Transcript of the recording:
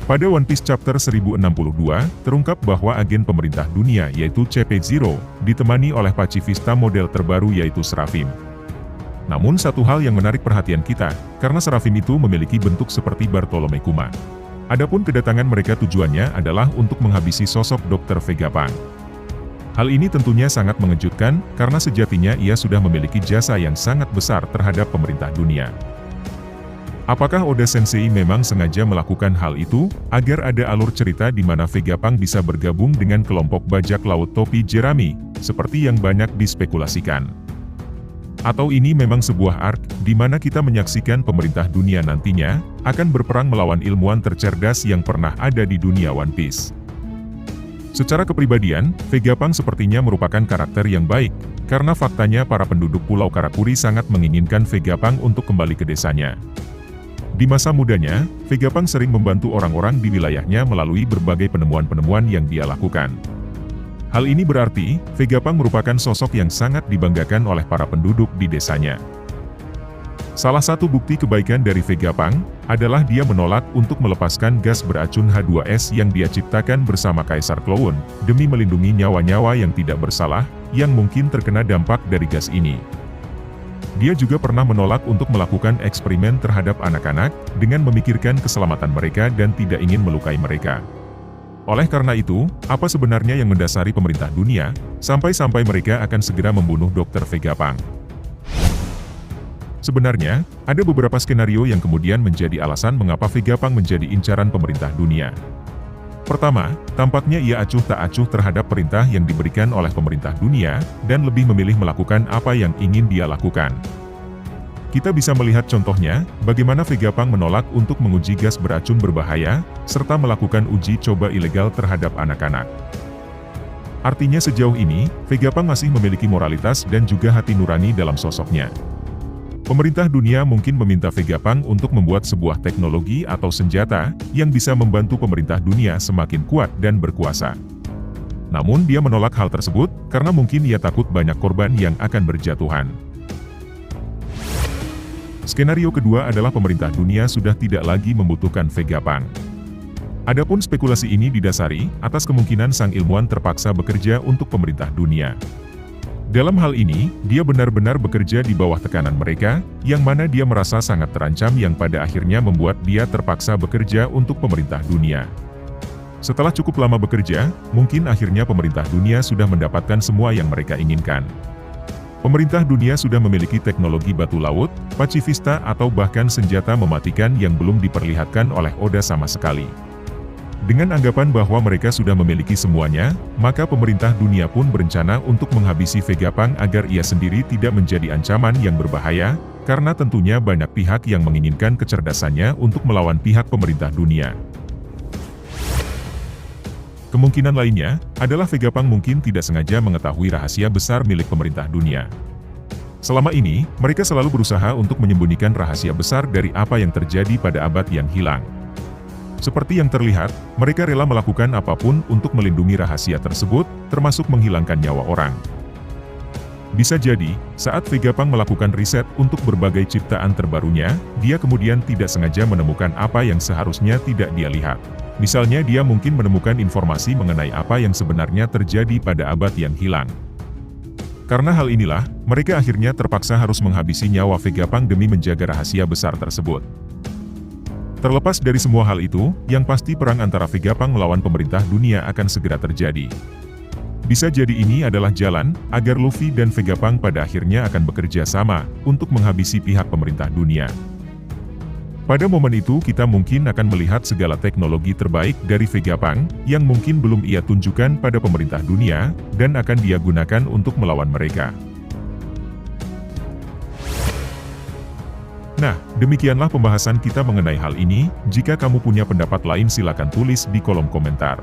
Pada One Piece Chapter 1062, terungkap bahwa agen pemerintah dunia yaitu CP0, ditemani oleh pacifista model terbaru yaitu Seraphim. Namun satu hal yang menarik perhatian kita, karena Seraphim itu memiliki bentuk seperti Bartolome Kuma. Adapun kedatangan mereka tujuannya adalah untuk menghabisi sosok Dr. Vegapunk. Hal ini tentunya sangat mengejutkan, karena sejatinya ia sudah memiliki jasa yang sangat besar terhadap pemerintah dunia. Apakah Oda Sensei memang sengaja melakukan hal itu, agar ada alur cerita di mana Vegapunk bisa bergabung dengan kelompok bajak laut topi jerami, seperti yang banyak dispekulasikan? Atau ini memang sebuah arc, di mana kita menyaksikan pemerintah dunia nantinya, akan berperang melawan ilmuwan tercerdas yang pernah ada di dunia One Piece? Secara kepribadian, Vegapunk sepertinya merupakan karakter yang baik, karena faktanya para penduduk Pulau Karakuri sangat menginginkan Vegapunk untuk kembali ke desanya. Di masa mudanya, Vegapunk sering membantu orang-orang di wilayahnya melalui berbagai penemuan-penemuan yang dia lakukan. Hal ini berarti, Vegapunk merupakan sosok yang sangat dibanggakan oleh para penduduk di desanya. Salah satu bukti kebaikan dari Vegapunk, adalah dia menolak untuk melepaskan gas beracun H2S yang dia ciptakan bersama Kaisar Clown, demi melindungi nyawa-nyawa yang tidak bersalah, yang mungkin terkena dampak dari gas ini. Dia juga pernah menolak untuk melakukan eksperimen terhadap anak-anak, dengan memikirkan keselamatan mereka dan tidak ingin melukai mereka. Oleh karena itu, apa sebenarnya yang mendasari pemerintah dunia, sampai-sampai mereka akan segera membunuh Dr. Vegapunk? Sebenarnya, ada beberapa skenario yang kemudian menjadi alasan mengapa Vegapunk menjadi incaran pemerintah dunia. Pertama, tampaknya ia acuh tak acuh terhadap perintah yang diberikan oleh pemerintah dunia, dan lebih memilih melakukan apa yang ingin dia lakukan. Kita bisa melihat contohnya, bagaimana Vegapunk menolak untuk menguji gas beracun berbahaya, serta melakukan uji coba ilegal terhadap anak-anak. Artinya sejauh ini, Vegapunk masih memiliki moralitas dan juga hati nurani dalam sosoknya. Pemerintah dunia mungkin meminta Vegapunk untuk membuat sebuah teknologi atau senjata, yang bisa membantu pemerintah dunia semakin kuat dan berkuasa. Namun dia menolak hal tersebut, karena mungkin ia takut banyak korban yang akan berjatuhan. Skenario kedua adalah pemerintah dunia sudah tidak lagi membutuhkan Vegapunk. Adapun spekulasi ini didasari, atas kemungkinan sang ilmuwan terpaksa bekerja untuk pemerintah dunia. Dalam hal ini, dia benar-benar bekerja di bawah tekanan mereka, yang mana dia merasa sangat terancam yang pada akhirnya membuat dia terpaksa bekerja untuk pemerintah dunia. Setelah cukup lama bekerja, mungkin akhirnya pemerintah dunia sudah mendapatkan semua yang mereka inginkan. Pemerintah dunia sudah memiliki teknologi batu laut, pacifista atau bahkan senjata mematikan yang belum diperlihatkan oleh Oda sama sekali. Dengan anggapan bahwa mereka sudah memiliki semuanya, maka pemerintah dunia pun berencana untuk menghabisi Vegapunk agar ia sendiri tidak menjadi ancaman yang berbahaya, karena tentunya banyak pihak yang menginginkan kecerdasannya untuk melawan pihak pemerintah dunia. Kemungkinan lainnya, adalah Vegapunk mungkin tidak sengaja mengetahui rahasia besar milik pemerintah dunia. Selama ini, mereka selalu berusaha untuk menyembunyikan rahasia besar dari apa yang terjadi pada abad yang hilang. Seperti yang terlihat, mereka rela melakukan apapun untuk melindungi rahasia tersebut, termasuk menghilangkan nyawa orang. Bisa jadi, saat Vegapunk melakukan riset untuk berbagai ciptaan terbarunya, dia kemudian tidak sengaja menemukan apa yang seharusnya tidak dia lihat. Misalnya dia mungkin menemukan informasi mengenai apa yang sebenarnya terjadi pada abad yang hilang. Karena hal inilah, mereka akhirnya terpaksa harus menghabisi nyawa Vegapunk demi menjaga rahasia besar tersebut. Terlepas dari semua hal itu, yang pasti perang antara Vegapunk melawan pemerintah dunia akan segera terjadi. Bisa jadi ini adalah jalan, agar Luffy dan Vegapunk pada akhirnya akan bekerja sama, untuk menghabisi pihak pemerintah dunia. Pada momen itu kita mungkin akan melihat segala teknologi terbaik dari Vegapunk, yang mungkin belum ia tunjukkan pada pemerintah dunia, dan akan dia gunakan untuk melawan mereka. Nah, demikianlah pembahasan kita mengenai hal ini. Jika kamu punya pendapat lain silakan tulis di kolom komentar.